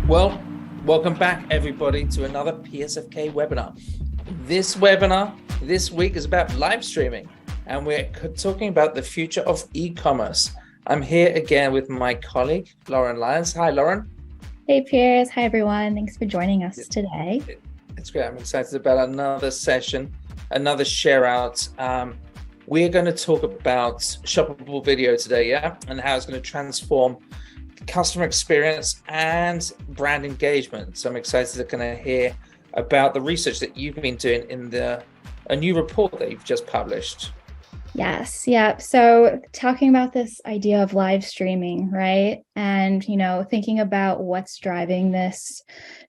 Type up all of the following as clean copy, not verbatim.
Well, welcome back everybody to another PSFK webinar. This webinar this week is about live streaming, and we're talking about the future of e-commerce. I'm here again with my colleague, Lauren Lyons. Hi, Lauren. Hey, Piers. Hi, everyone. Thanks for joining us today. It's great. I'm excited about another session, another share out. We're going to talk about shoppable video today, and how it's going to transform customer experience and brand engagement. So I'm excited to kind of hear about the research that you've been doing in a new report that you've just published. Yes. Yeah. So talking about this idea of live streaming, right? And, thinking about what's driving this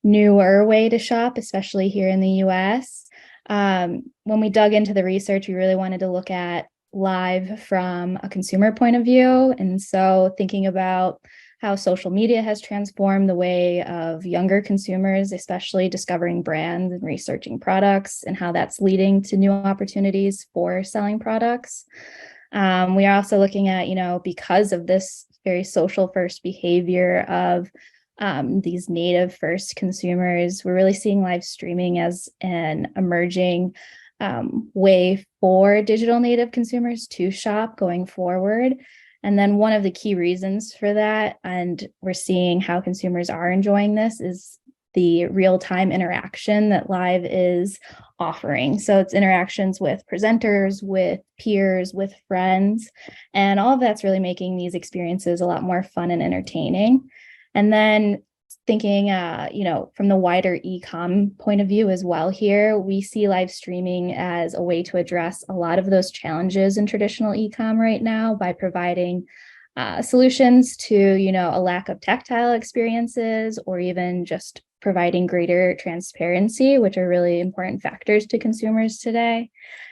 newer way to shop, especially here in the US. When we dug into the research, we really wanted to look at live from a consumer point of view. And so thinking about how social media has transformed the way of younger consumers, especially discovering brands and researching products, and how that's leading to new opportunities for selling products. We are also looking at, because of this very social first behavior of these native first consumers, we're really seeing live streaming as an emerging way for digital native consumers to shop going forward. And then one of the key reasons for that, and we're seeing how consumers are enjoying this, is the real-time interaction that live is offering. So it's interactions with presenters, with peers, with friends, and all of that's really making these experiences a lot more fun and entertaining. And then thinking, from the wider e-com point of view as well here, we see live streaming as a way to address a lot of those challenges in traditional e-com right now by providing solutions to, a lack of tactile experiences, or even just providing greater transparency, which are really important factors to consumers today.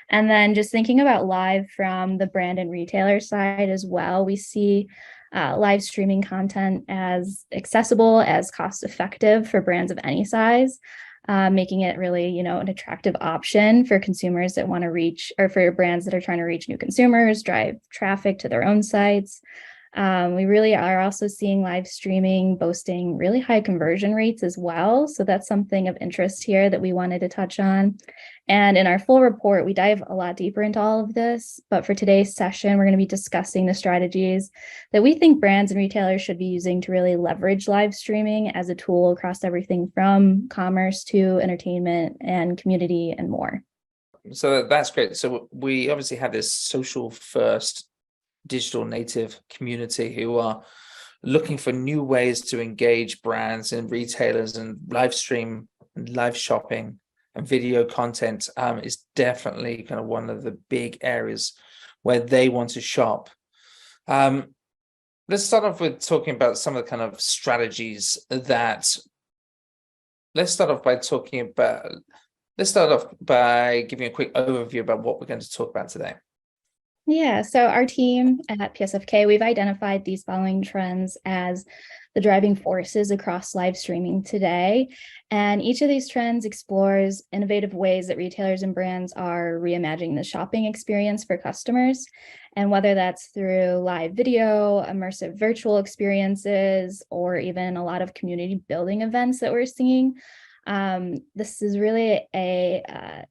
And then just thinking about live from the brand and retailer side as well, we see live streaming content as accessible, as cost effective for brands of any size, making it really, an attractive option for consumers that want to reach, or for brands that are trying to reach new consumers, drive traffic to their own sites. We really are also seeing live streaming boasting really high conversion rates as well. So that's something of interest here that we wanted to touch on. And in our full report, we dive a lot deeper into all of this. But for today's session, we're going to be discussing the strategies that we think brands and retailers should be using to really leverage live streaming as a tool across everything from commerce to entertainment and community and more. So that's great. So we obviously have this social first digital native community who are looking for new ways to engage brands and retailers, and live stream and live shopping and video content is definitely kind of one of the big areas where they want to shop. Let's start off with talking about some of the kind of strategies that let's start off by giving a quick overview about what we're going to talk about today. Yeah, so our team at PSFK, we've identified these following trends as the driving forces across live streaming today. And each of these trends explores innovative ways that retailers and brands are reimagining the shopping experience for customers. And whether that's through live video, immersive virtual experiences, or even a lot of community building events that we're seeing, this is really a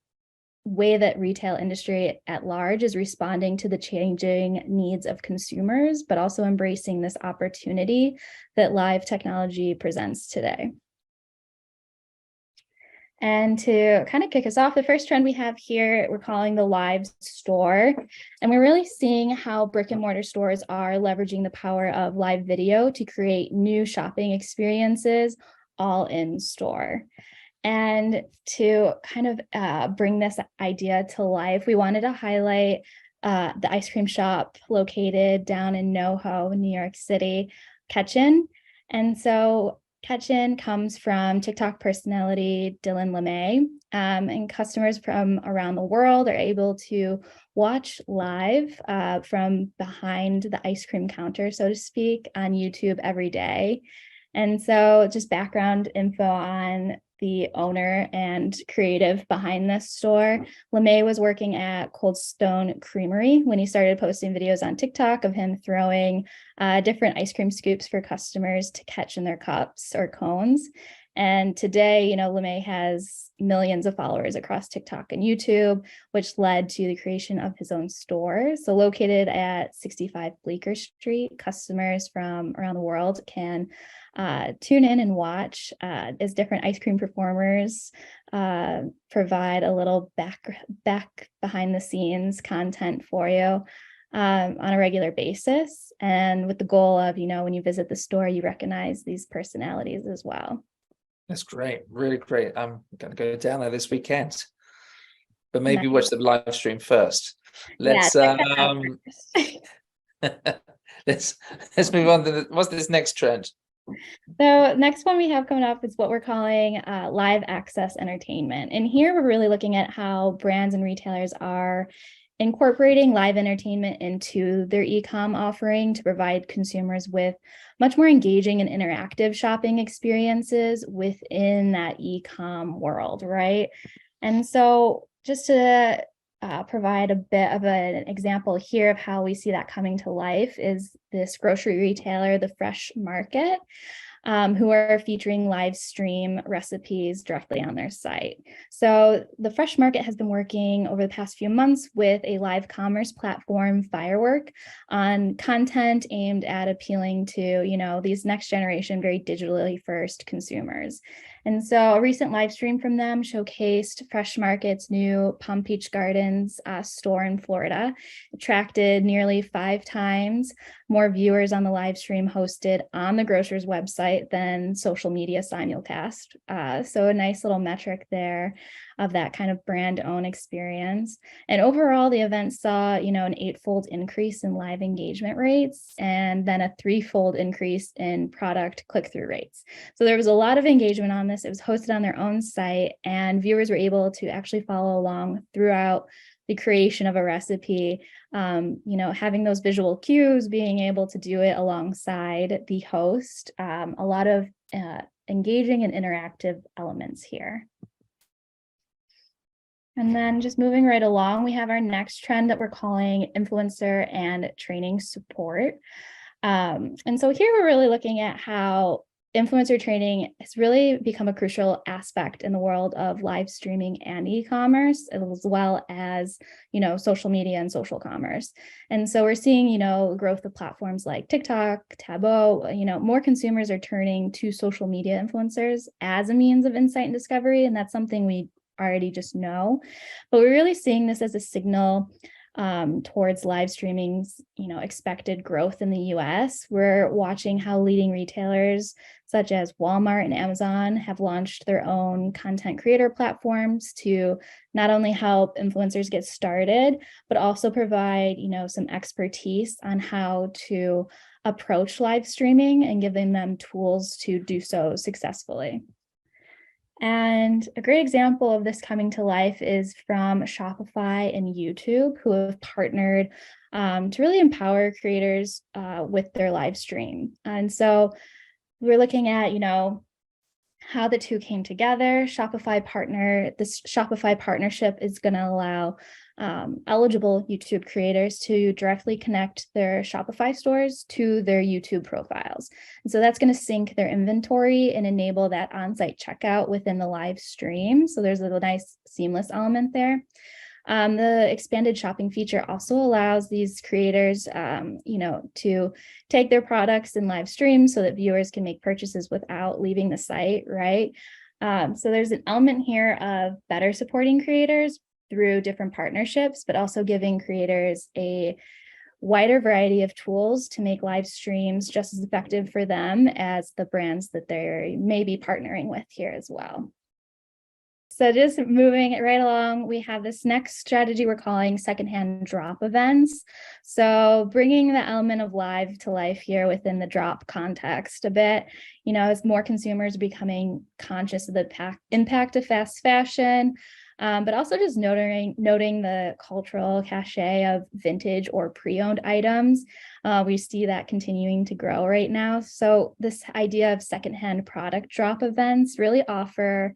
way that retail industry at large is responding to the changing needs of consumers, but also embracing this opportunity that live technology presents today. And to kind of kick us off, the first trend we have here, we're calling the live store. And we're really seeing how brick and mortar stores are leveraging the power of live video to create new shopping experiences all in store. And to kind of bring this idea to life, we wanted to highlight the ice cream shop located down in NoHo, New York City, Ketchin. And so Ketchin comes from TikTok personality Dylan LeMay, and customers from around the world are able to watch live from behind the ice cream counter, so to speak, on YouTube every day. And so just background info on the owner and creative behind this store. LeMay was working at Cold Stone Creamery when he started posting videos on TikTok of him throwing different ice cream scoops for customers to catch in their cups or cones. And today, LeMay has millions of followers across TikTok and YouTube, which led to the creation of his own store. So located at 65 Bleecker Street, customers from around the world can tune in and watch as different ice cream performers provide a little back behind the scenes content for you on a regular basis. And with the goal of, when you visit the store, you recognize these personalities as well. That's great. Really great. I'm going to go down there this weekend, but maybe watch the live stream first. Let's let's move on to what's this next trend? So next one we have coming up is what we're calling live access entertainment. And here we're really looking at how brands and retailers are incorporating live entertainment into their e-com offering to provide consumers with much more engaging and interactive shopping experiences within that e-com world, right? And so just to provide a bit of an example here of how we see that coming to life is this grocery retailer, the Fresh Market, who are featuring live stream recipes directly on their site. So the Fresh Market has been working over the past few months with a live commerce platform, Firework, on content aimed at appealing to, these next generation, very digitally first consumers. And so a recent live stream from them showcased Fresh Market's new Palm Beach Gardens store in Florida. It attracted nearly 5 times more viewers on the live stream hosted on the grocer's website than social media simulcast. So a nice little metric there of that kind of brand own experience. And overall, the event saw, an 8-fold increase in live engagement rates and then a 3-fold increase in product click-through rates. So there was a lot of engagement on this. It was hosted on their own site, and viewers were able to actually follow along throughout the creation of a recipe, having those visual cues, being able to do it alongside the host, a lot of engaging and interactive elements here. And then just moving right along, we have our next trend that we're calling influencer and training support. And so here we're really looking at how influencer training has really become a crucial aspect in the world of live streaming and e-commerce, as well as, social media and social commerce. And so we're seeing, growth of platforms like TikTok, Tableau, more consumers are turning to social media influencers as a means of insight and discovery. And that's something we already just know, but we're really seeing this as a signal towards live streaming's, expected growth in the US. We're watching how leading retailers such as Walmart and Amazon have launched their own content creator platforms to not only help influencers get started, but also provide, some expertise on how to approach live streaming and giving them tools to do so successfully. And a great example of this coming to life is from Shopify and YouTube, who have partnered to really empower creators with their live stream. And so we're looking at, how the two came together. This Shopify partnership is going to allow eligible YouTube creators to directly connect their Shopify stores to their YouTube profiles. And so that's going to sync their inventory and enable that on-site checkout within the live stream. So there's a nice seamless element there. The expanded shopping feature also allows these creators, to take their products in live stream so that viewers can make purchases without leaving the site, right? So there's an element here of better supporting creators through different partnerships, but also giving creators a wider variety of tools to make live streams just as effective for them as the brands that they may be partnering with here as well. So just moving right along, we have this next strategy we're calling secondhand drop events. So bringing the element of live to life here within the drop context a bit, as more consumers are becoming conscious of the impact of fast fashion, but also just noting the cultural cachet of vintage or pre-owned items. We see that continuing to grow right now. So this idea of secondhand product drop events really offer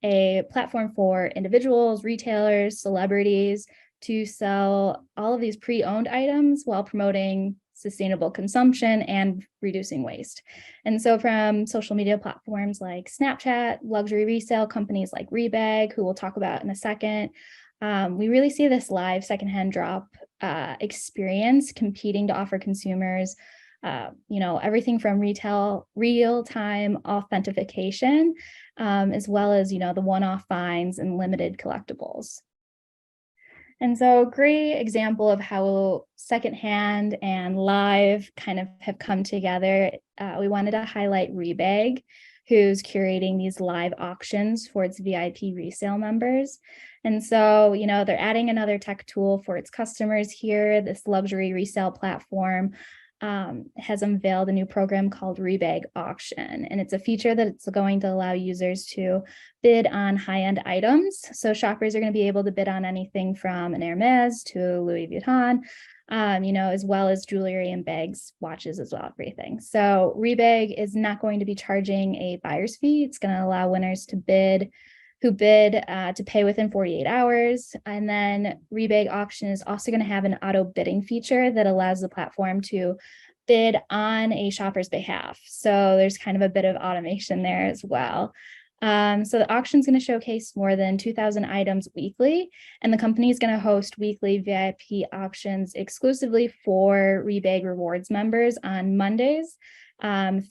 a platform for individuals, retailers, celebrities to sell all of these pre-owned items while promoting sustainable consumption and reducing waste. And so from social media platforms like Snapchat, luxury resale companies like Rebag, who we'll talk about in a second, we really see this live secondhand drop experience competing to offer consumers everything from real-time authentication, as well as, the one-off finds and limited collectibles. And so a great example of how secondhand and live kind of have come together. We wanted to highlight Rebag, who's curating these live auctions for its VIP resale members. And so, they're adding another tech tool for its customers here. This luxury resale platform has unveiled a new program called Rebag Auction, and it's a feature that's going to allow users to bid on high-end items. So shoppers are going to be able to bid on anything from an Hermes to Louis Vuitton, as well as jewelry and bags, watches as well, everything. So Rebag is not going to be charging a buyer's fee. It's going to allow winners to bid to pay within 48 hours. And then Rebag Auction is also going to have an auto bidding feature that allows the platform to bid on a shopper's behalf. So there's kind of a bit of automation there as well. So the auction is going to showcase more than 2,000 items weekly, and the company is going to host weekly VIP auctions exclusively for Rebag Rewards members on Mondays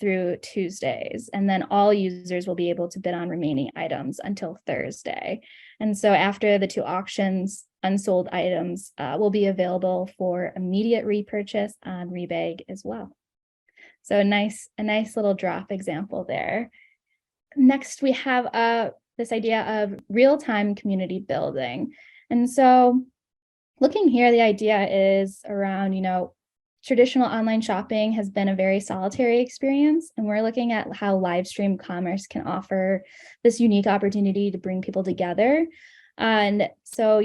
through Tuesdays. And then all users will be able to bid on remaining items until Thursday. And so after the two auctions, unsold items will be available for immediate repurchase on Rebag as well. So a nice little drop example there. Next, we have this idea of real-time community building. And so looking here, the idea is around, traditional online shopping has been a very solitary experience, and we're looking at how live stream commerce can offer this unique opportunity to bring people together. And so,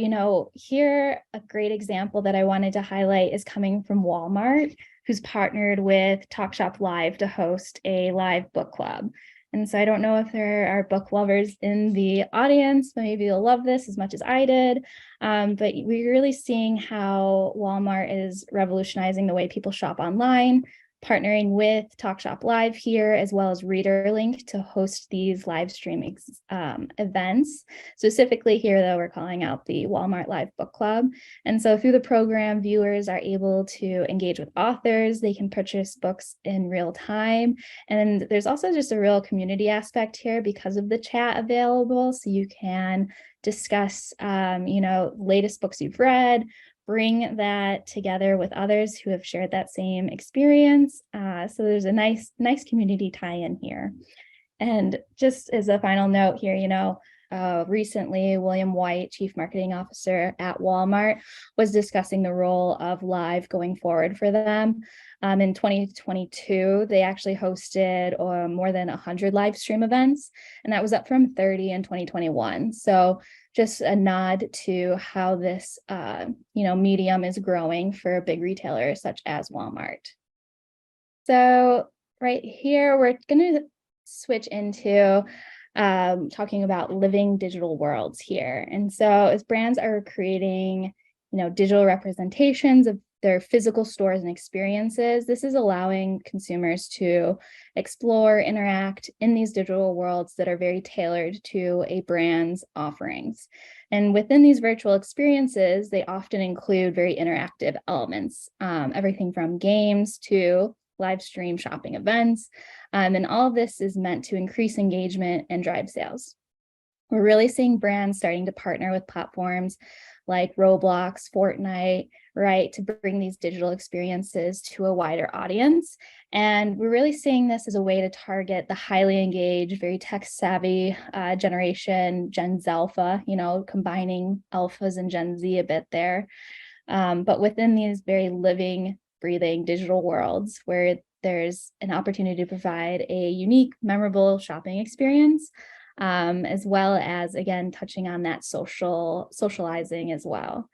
here, a great example that I wanted to highlight is coming from Walmart, who's partnered with TalkShop Live to host a live book club. And so I don't know if there are book lovers in the audience, but maybe you'll love this as much as I did. But we're really seeing how Walmart is revolutionizing the way people shop online, partnering with TalkShop Live here, as well as ReaderLink to host these live streaming events. Specifically here, though, we're calling out the Walmart Live Book Club. And so through the program, viewers are able to engage with authors. They can purchase books in real time. And there's also just a real community aspect here because of the chat available. So you can discuss, latest books you've read, bring that together with others who have shared that same experience. So there's a nice community tie-in here. And just as a final note here, recently William White, Chief Marketing Officer at Walmart, was discussing the role of live going forward for them. In 2022, they actually hosted more than 100 live stream events, and that was up from 30 in 2021. So just a nod to how this, medium is growing for a big retailer such as Walmart. So right here, we're going to switch into talking about living digital worlds here. And so as brands are creating, digital representations of their physical stores and experiences, this is allowing consumers to explore, interact in these digital worlds that are very tailored to a brand's offerings. And within these virtual experiences, they often include very interactive elements, everything from games to live stream shopping events. And all of this is meant to increase engagement and drive sales. We're really seeing brands starting to partner with platforms like Roblox, Fortnite, right, to bring these digital experiences to a wider audience. And we're really seeing this as a way to target the highly engaged, very tech-savvy generation, Gen Z Alpha, combining Alphas and Gen Z a bit there. But within these very living, breathing digital worlds where there's an opportunity to provide a unique, memorable shopping experience. as well as, again, touching on that socializing as well.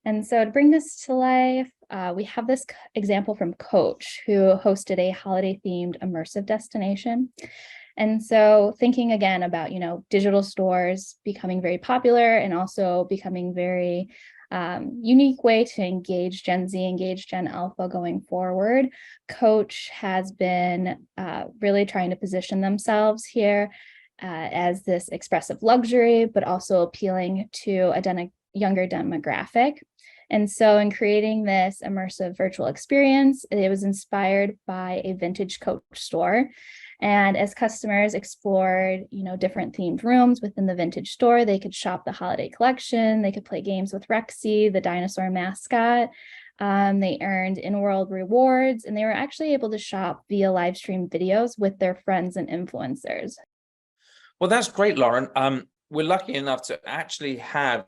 And so to bring this to life, we have this example from Coach, who hosted a holiday-themed immersive destination. And so thinking again about, digital stores becoming very popular and also becoming very unique way to engage Gen Z, engage Gen Alpha going forward, Coach has been really trying to position themselves here as this expressive luxury, but also appealing to a younger demographic. And so in creating this immersive virtual experience, it was inspired by a vintage Coach store. And as customers explored, different themed rooms within the vintage store, they could shop the holiday collection, they could play games with Rexy, the dinosaur mascot. They earned in-world rewards, and they were actually able to shop via live stream videos with their friends and influencers. Well, that's great, Lauren. We're lucky enough to actually have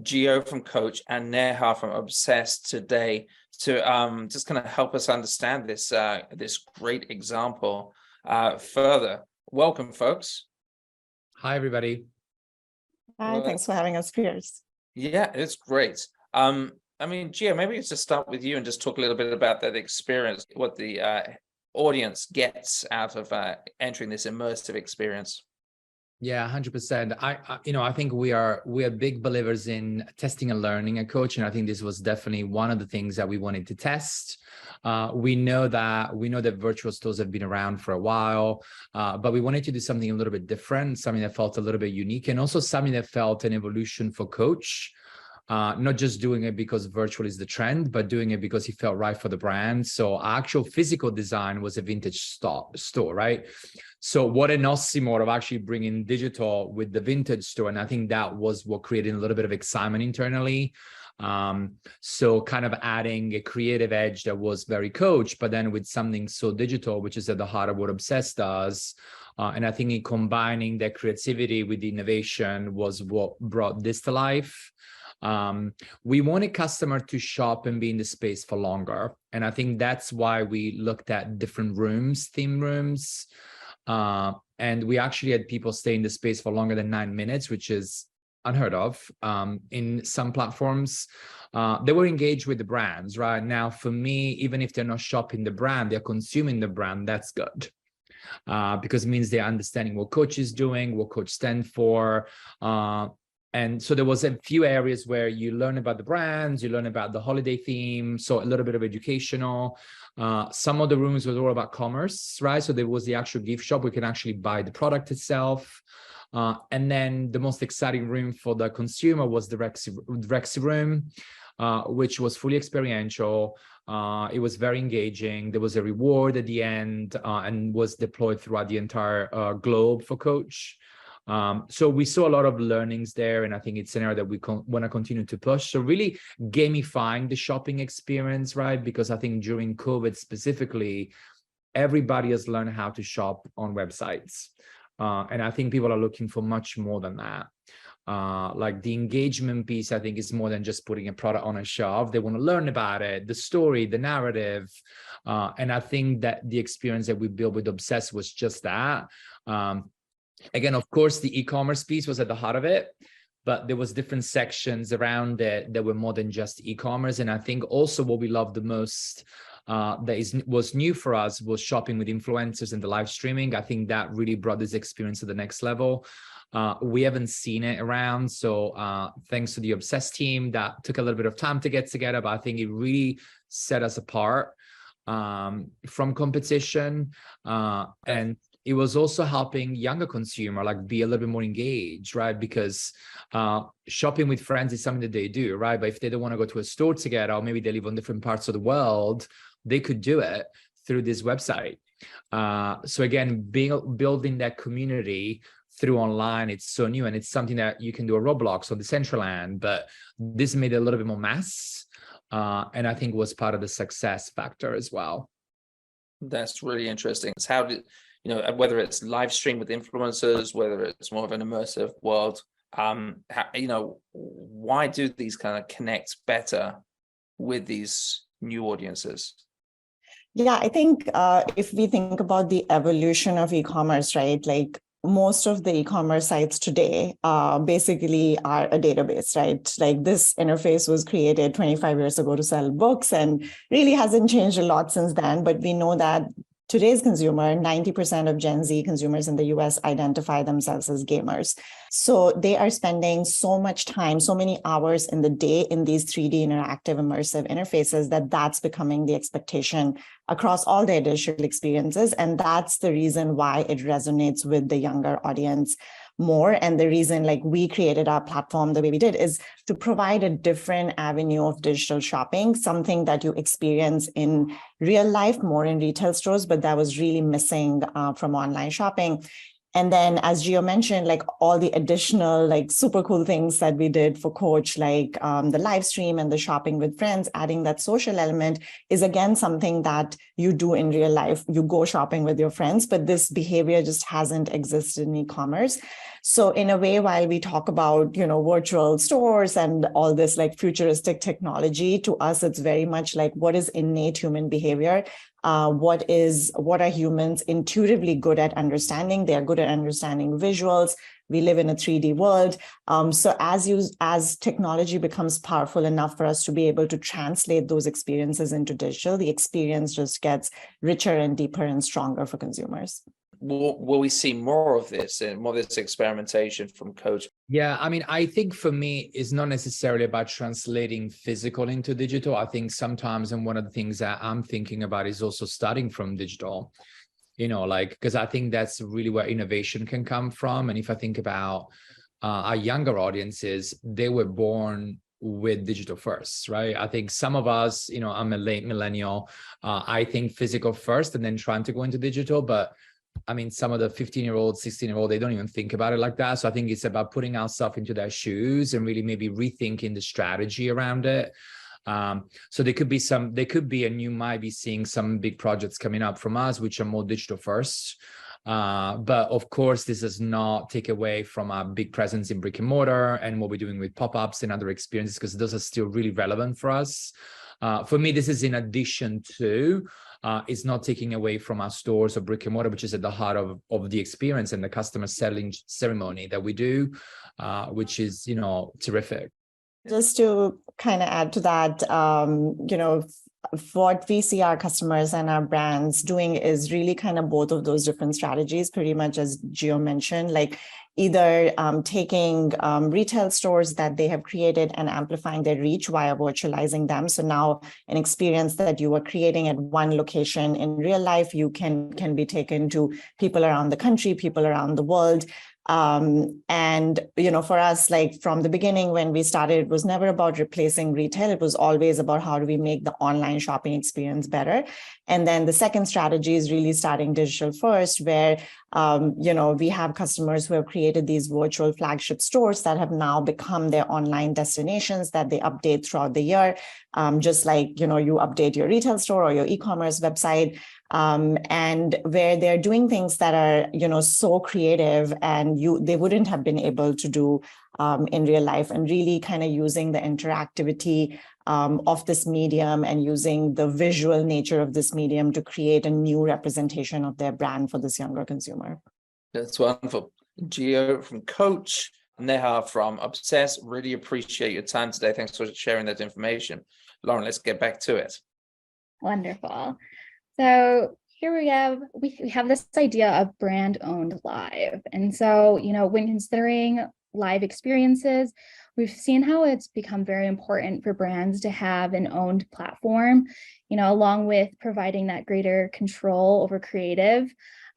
Gio from Coach and Neha from Obsessed today to just kind of help us understand this this great example further. Welcome, folks. Hi, everybody. Hi, thanks for having us, Piers. Yeah, it's great. I mean, Gio, maybe let's just start with you and just talk a little bit about that experience, what the audience gets out of entering this immersive experience. Yeah, 100%. I think we are big believers in testing and learning at Coach, and I think this was definitely one of the things that we wanted to test. We know that virtual stores have been around for a while, but we wanted to do something a little bit different, something that felt a little bit unique, and also something that felt an evolution for Coach. Not just doing it because virtual is the trend, but doing it because it felt right for the brand. So our actual physical design was a vintage store, right? So what an oxymoron of actually bringing digital with the vintage store. And I think that was what created a little bit of excitement internally. So kind of adding a creative edge that was very Coach, but then with something so digital, which is at the heart of what Obsessed does. And I think in combining that creativity with the innovation was what brought this to life. We wanted customer to shop and be in the space for longer. And I think that's why we looked at different rooms, theme rooms. And we actually had people stay in the space for longer than 9 minutes, which is unheard of in some platforms. They were engaged with the brands, right? Now, for me, even if they're not shopping the brand, they're consuming the brand, that's good. Because it means they're understanding what Coach is doing, what Coach stands for. And so there was a few areas where you learn about the brands, you learn about the holiday theme, so a little bit of educational. Some of the rooms was all about commerce, right? So there was the actual gift shop. We can actually buy the product itself. And then the most exciting room for the consumer was the Rexy room, which was fully experiential. It was very engaging. There was a reward at the end and was deployed throughout the entire globe for Coach. So we saw a lot of learnings there, and I think it's an area that we want to continue to push. So really gamifying the shopping experience, right? Because I think during COVID specifically, everybody has learned how to shop on websites. And I think people are looking for much more than that. Like the engagement piece, I think is more than just putting a product on a shelf. They want to learn about it, the story, the narrative. And I think that the experience that we built with Obsessed was just that. Again, of course, the e-commerce piece was at the heart of it, but there was different sections around it that were more than just e-commerce. And I think also what we loved the most was new for us was shopping with influencers and the live streaming. I think that really brought this experience to the next level. We haven't seen it around. So thanks to the Obsessed team, that took a little bit of time to get together, but I think it really set us apart from competition. And it was also helping younger consumer like be a little bit more engaged, right? Because shopping with friends is something that they do, right? But if they don't want to go to a store together, or maybe they live on different parts of the world, they could do it through this website. So again, building that community through online, it's so new, and it's something that you can do a Roblox or the Decentraland, but this made it a little bit more mass, and I think was part of the success factor as well. That's really interesting. It's how did whether it's live stream with influencers, whether it's more of an immersive world, why do these kind of connect better with these new audiences? Yeah, I think if we think about the evolution of e-commerce, right, like most of the e-commerce sites today basically are a database, right? Like this interface was created 25 years ago to sell books and really hasn't changed a lot since then. But we know that today's consumer, 90% of Gen Z consumers in the US identify themselves as gamers. So they are spending so much time, so many hours in the day in these 3D interactive immersive interfaces that that's becoming the expectation across all their digital experiences. And that's the reason why it resonates with the younger audience more. And the reason like we created our platform the way we did is to provide a different avenue of digital shopping, something that you experience in real life, more in retail stores, but that was really missing from online shopping. And then, as Gio mentioned, like all the additional, like super cool things that we did for Coach, like the live stream and the shopping with friends, adding that social element is again something that you do in real life. You go shopping with your friends, but this behavior just hasn't existed in e-commerce. So in a way, while we talk about, virtual stores and all this like futuristic technology, to us, it's very much like what is innate human behavior. What are humans intuitively good at understanding? They're good at understanding visuals. We live in a 3D world. So as technology becomes powerful enough for us to be able to translate those experiences into digital, the experience just gets richer and deeper and stronger for consumers. Will we see more of this and more of this experimentation from Coach? Yeah, I mean, I think for me, it's not necessarily about translating physical into digital. I think sometimes, and one of the things that I'm thinking about is also starting from digital, because I think that's really where innovation can come from. And if I think about our younger audiences, they were born with digital first, right? I think some of us, I'm a late millennial, I think physical first and then trying to go into digital, but I mean, some of the 15-year-old, 16-year-old, they don't even think about it like that. So I think it's about putting ourselves into their shoes and really maybe rethinking the strategy around it. So there could be, and you might be seeing some big projects coming up from us, which are more digital first. But of course, this does not take away from our big presence in brick and mortar and what we're doing with pop-ups and other experiences, because those are still really relevant for us. For me, this is in addition to, it's not taking away from our stores or brick and mortar, which is at the heart of the experience and the customer selling ceremony that we do, which is, terrific. Just to kind of add to that, what we see our customers and our brands doing is really kind of both of those different strategies, pretty much as Gio mentioned, like either taking retail stores that they have created and amplifying their reach via virtualizing them. So now an experience that you are creating at one location in real life, you can be taken to people around the country, people around the world. And, for us, like from the beginning, when we started, it was never about replacing retail. It was always about how do we make the online shopping experience better. And then the second strategy is really starting digital first, where, we have customers who have created these virtual flagship stores that have now become their online destinations that they update throughout the year. Just like, you update your retail store or your e-commerce website. And where they're doing things that are, so creative and they wouldn't have been able to do in real life, and really kind of using the interactivity of this medium and using the visual nature of this medium to create a new representation of their brand for this younger consumer. That's wonderful. Gio from Coach, Neha from Obsess, really appreciate your time today. Thanks for sharing that information. Lauren, let's get back to it. Wonderful. So here we have this idea of brand owned live. And so, when considering live experiences, we've seen how it's become very important for brands to have an owned platform, along with providing that greater control over creative.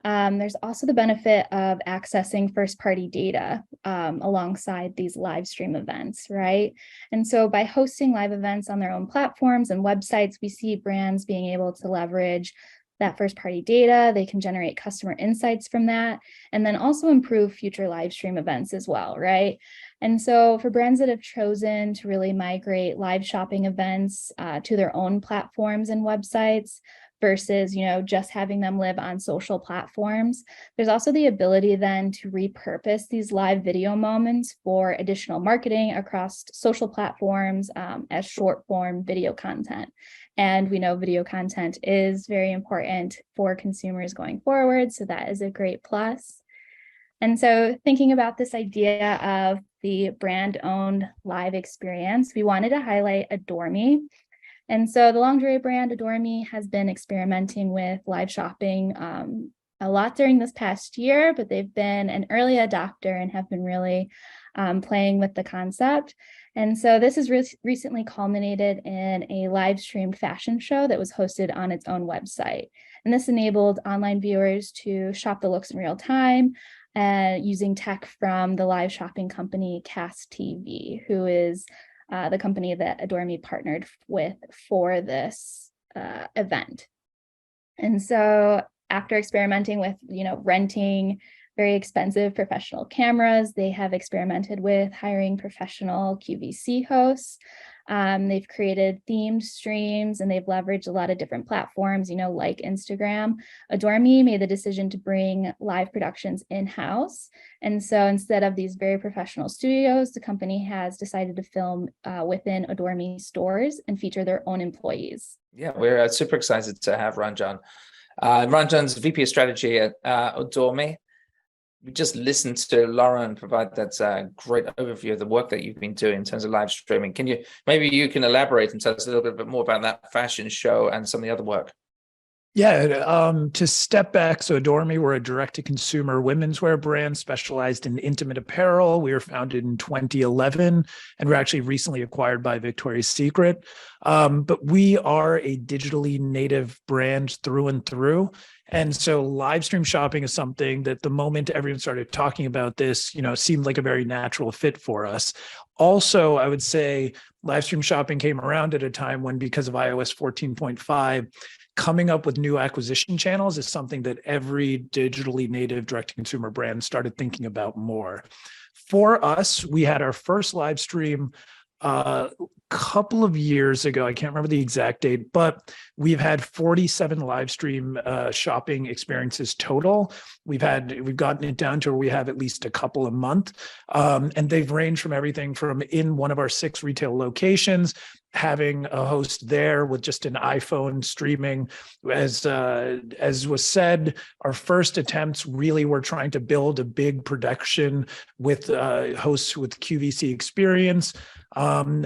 There's also the benefit of accessing first-party data alongside these live stream events, right? And so by hosting live events on their own platforms and websites, we see brands being able to leverage that first-party data. They can generate customer insights from that, and then also improve future live stream events as well, right? And so for brands that have chosen to really migrate live shopping events to their own platforms and websites, versus, just having them live on social platforms, there's also the ability then to repurpose these live video moments for additional marketing across social platforms as short form video content. And we know video content is very important for consumers going forward, so that is a great plus. And so thinking about this idea of the brand-owned live experience, we wanted to highlight Adore Me. And so the lingerie brand Adore Me has been experimenting with live shopping a lot during this past year, but they've been an early adopter and have been really playing with the concept. And so this has recently culminated in a live streamed fashion show that was hosted on its own website. And this enabled online viewers to shop the looks in real time using tech from the live shopping company Cast TV, who is the company that Adore Me partnered with for this event. And so after experimenting with, renting very expensive professional cameras, they have experimented with hiring professional QVC hosts. They've created themed streams and they've leveraged a lot of different platforms, like Instagram. Adore Me made the decision to bring live productions in-house. And so instead of these very professional studios, the company has decided to film within Adore Me stores and feature their own employees. Yeah, we're super excited to have Ranjan. Ranjan's VP of Strategy at Adore Me. We just listened to Lauren provide that great overview of the work that you've been doing in terms of live streaming. Maybe you can elaborate and tell us a little bit more about that fashion show and some of the other work? Yeah, to step back, so Adore Me, we're a direct-to-consumer women's wear brand specialized in intimate apparel. We were founded in 2011, and we're actually recently acquired by Victoria's Secret. But we are a digitally native brand through and through. And so live stream shopping is something that the moment everyone started talking about this, seemed like a very natural fit for us. Also, I would say live stream shopping came around at a time when, because of iOS 14.5, coming up with new acquisition channels is something that every digitally native direct-to-consumer brand started thinking about more. For us, we had our first live stream a couple of years ago. I can't remember the exact date, but we've had 47 live stream shopping experiences total. We've gotten it down to where we have at least a couple a month. And they've ranged from everything from in one of our 6 retail locations, having a host there with just an iPhone streaming. As was said, our first attempts really were trying to build a big production with hosts with QVC experience. And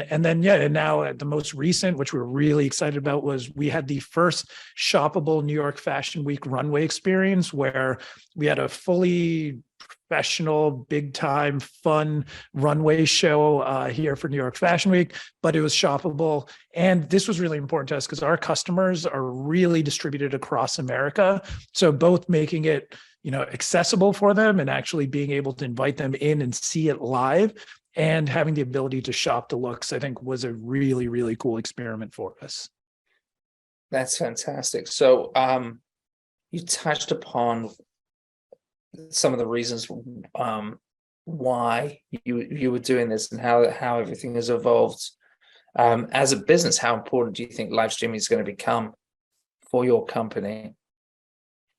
now the most recent, which we're really excited about, was we had the first shoppable New York Fashion Week runway experience, where we had a fully professional, big time, fun runway show here for New York Fashion Week, but it was shoppable. And this was really important to us because our customers are really distributed across America. So both making it, accessible for them and actually being able to invite them in and see it live and having the ability to shop the looks, I think was a really, really cool experiment for us. That's fantastic. So you touched upon some of the reasons why you were doing this and how everything has evolved. As a business, how important do you think live streaming is going to become for your company?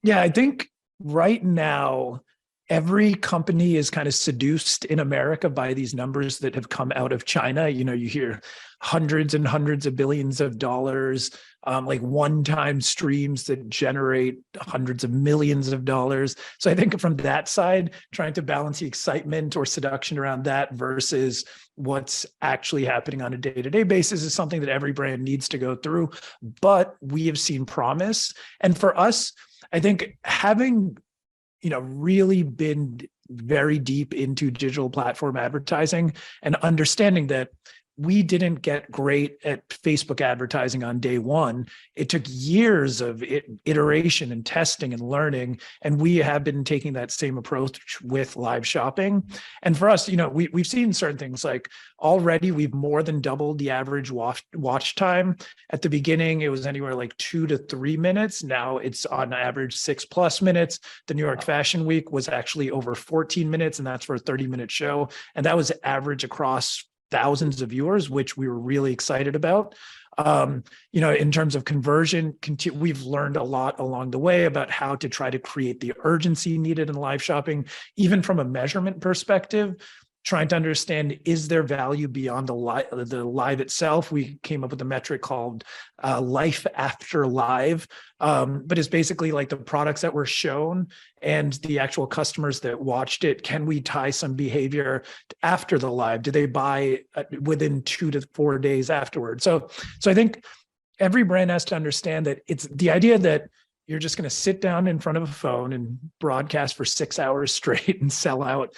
Yeah, I think right now, every company is kind of seduced in America by these numbers that have come out of China. You hear hundreds and hundreds of billions of dollars, like one-time streams that generate hundreds of millions of dollars. So I think from that side, trying to balance the excitement or seduction around that versus what's actually happening on a day-to-day basis is something that every brand needs to go through. But we have seen promise. And for us, I think having really been very deep into digital platform advertising and understanding that we didn't get great at Facebook advertising on day one. It took years of iteration and testing and learning. And we have been taking that same approach with live shopping. And for us, we've seen certain things like already we've more than doubled the average watch time. At the beginning, it was anywhere like 2 to 3 minutes. Now it's on average 6+ minutes. The New York Fashion Week was actually over 14 minutes, and that's for a 30-minute show. And that was average across thousands of viewers, which we were really excited about. In terms of conversion, we've learned a lot along the way about how to try to create the urgency needed in live shopping, even from a measurement perspective. trying to understand, is there value beyond the live itself? We came up with a metric called life after live, but it's basically like the products that were shown and the actual customers that watched it. Can we tie some behavior after the live? Do they buy within 2 to 4 days afterwards? So I think every brand has to understand that it's the idea that you're just going to sit down in front of a phone and broadcast for 6 hours straight and sell out,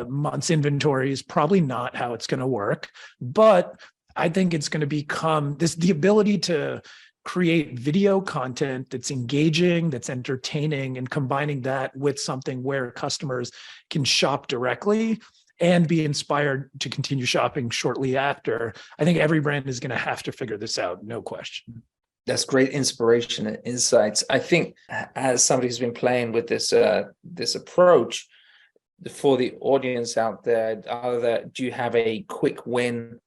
months inventory is probably not how it's going to work. But I think it's going to become the ability to create video content that's engaging, that's entertaining, and combining that with something where customers can shop directly and be inspired to continue shopping shortly after. I think every brand is going to have to figure this out, no question. That's great inspiration and insights. I think as somebody who's been playing with this approach, for the audience out there, do you have a quick win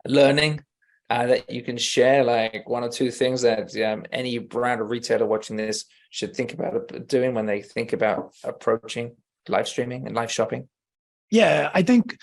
learning that you can share, like 1 or 2 things that any brand or retailer watching this should think about doing when they think about approaching live streaming and live shopping? Yeah, I think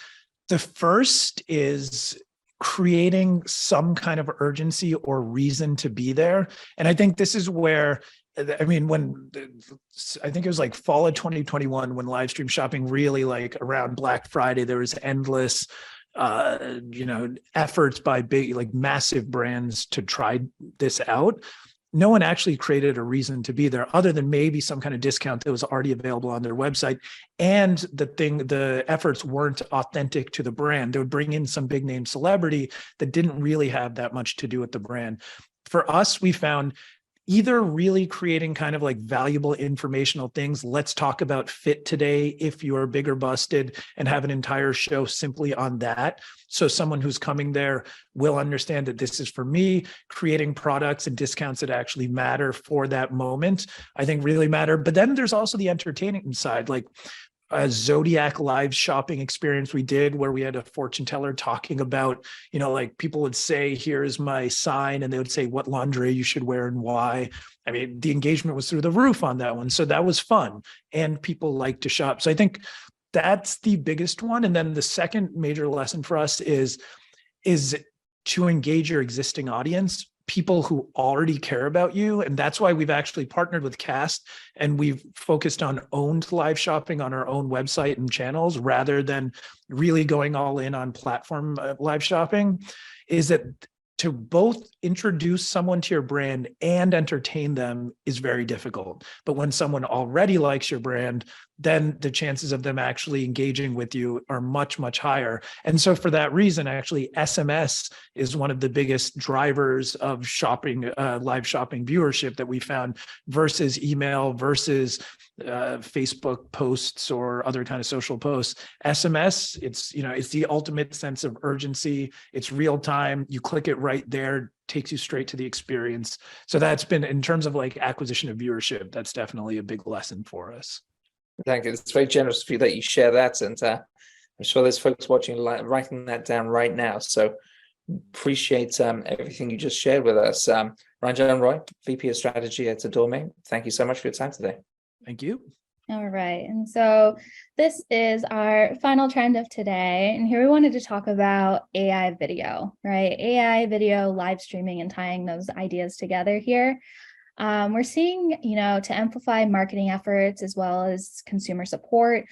the first is creating some kind of urgency or reason to be there. And I think this is where, I think it was like fall of 2021 when live stream shopping really, like around Black Friday, there was endless efforts by big, like massive brands to try this out. No one actually created a reason to be there other than maybe some kind of discount that was already available on their website. And the efforts weren't authentic to the brand. They would bring in some big name celebrity that didn't really have that much to do with the brand. For us, we found either really creating kind of like valuable informational things. Let's talk about fit today if you're big or busted, and have an entire show simply on that. So someone who's coming there will understand that this is for me. Creating products and discounts that actually matter for that moment, I think really matter. But then there's also the entertaining side, like a Zodiac live shopping experience we did where we had a fortune teller talking about, like people would say, here's my sign, and they would say what lingerie you should wear and why. I mean, the engagement was through the roof on that one. So that was fun and people like to shop. So I think that's the biggest one. And then the second major lesson for us is to engage your existing audience, people who already care about you. And that's why we've actually partnered with Cast, and we've focused on owned live shopping on our own website and channels rather than really going all in on platform live shopping, is that to both introduce someone to your brand and entertain them is very difficult. But when someone already likes your brand, then the chances of them actually engaging with you are much, much higher. And so for that reason, actually, SMS is one of the biggest drivers of shopping, live shopping viewership that we found versus email, versus Facebook posts or other kind of social posts. SMS, it's the ultimate sense of urgency. It's real time. You click it right there, takes you straight to the experience. So that's been, in terms of like acquisition of viewership, that's definitely a big lesson for us. Thank you. It's very generous of you that you share that, and I'm sure there's folks watching writing that down right now. So appreciate everything you just shared with us. Ranjan Roy, VP of Strategy at Adore. Thank you so much for your time today. Thank you. All right. And so this is our final trend of today. And here we wanted to talk about AI video, right? AI video, live streaming, and tying those ideas together here. We're seeing, to amplify marketing efforts as well as consumer support,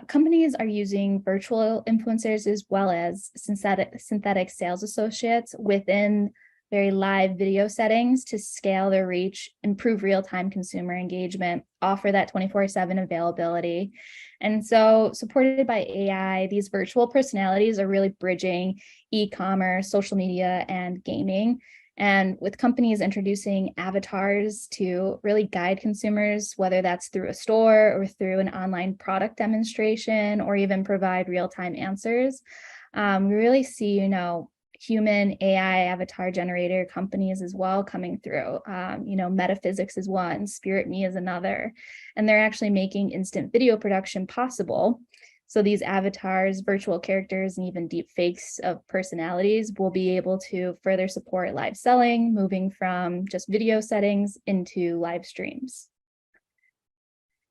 companies are using virtual influencers as well as synthetic sales associates within very live video settings to scale their reach, improve real-time consumer engagement, offer that 24/7 availability. And so, supported by AI, these virtual personalities are really bridging e-commerce, social media, and gaming. And with companies introducing avatars to really guide consumers, whether that's through a store or through an online product demonstration, or even provide real-time answers, we really see, human AI avatar generator companies as well coming through. Metaphysics is one, Spirit Me is another, and they're actually making instant video production possible. So these avatars, virtual characters, and even deep fakes of personalities will be able to further support live selling, moving from just video settings into live streams.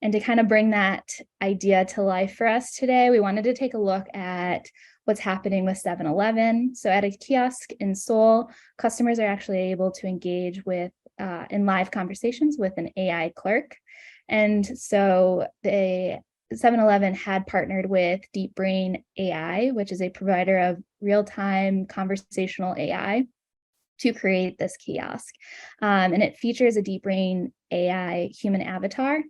And to kind of bring that idea to life for us today, we wanted to take a look at what's happening with 7-Eleven. So at a kiosk in Seoul, customers are actually able to engage with in live conversations with an AI clerk. And so the 7-Eleven had partnered with Deep Brain AI, which is a provider of real-time conversational AI, to create this kiosk. And it features a Deep Brain AI human avatar.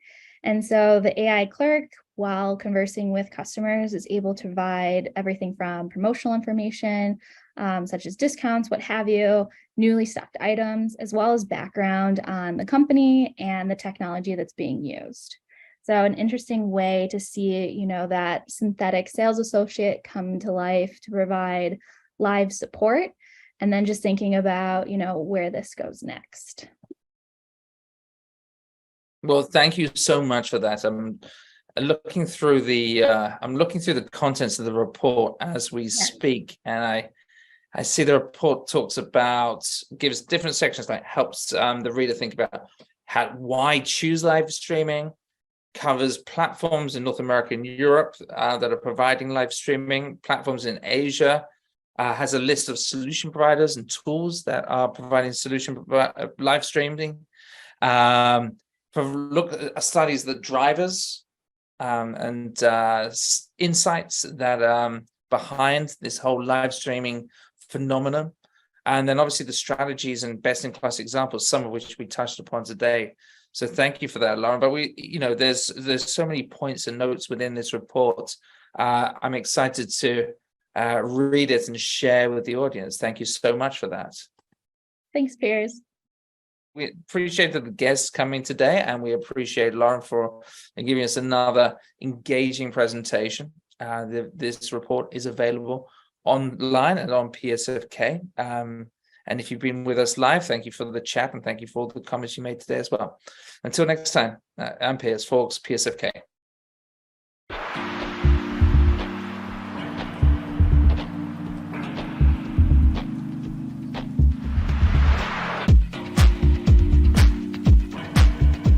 And so the AI clerk, while conversing with customers, is able to provide everything from promotional information, such as discounts, what have you, newly stocked items, as well as background on the company and the technology that's being used. So an interesting way to see, that synthetic sales associate come to life to provide live support, and then just thinking about, where this goes next. Well, thank you so much for that. I'm looking through the contents of the report as we speak, and I see the report gives different sections, like helps the reader think about why choose live streaming, covers platforms in North America and Europe that are providing live streaming, platforms in Asia, has a list of solution providers and tools that are providing live streaming. Studies the drivers and insights that behind this whole live streaming phenomenon, and then obviously the strategies and best-in-class examples, some of which we touched upon today. So thank you for that, Lauren. But there's so many points and notes within this report. I'm excited to read it and share with the audience. Thank you so much for that. Thanks, Piers. We appreciate the guests coming today, and we appreciate Lauren for giving us another engaging presentation. This report is available online and on PSFK. And if you've been with us live, thank you for the chat, and thank you for all the comments you made today as well. Until next time, I'm Piers Fawkes, PSFK.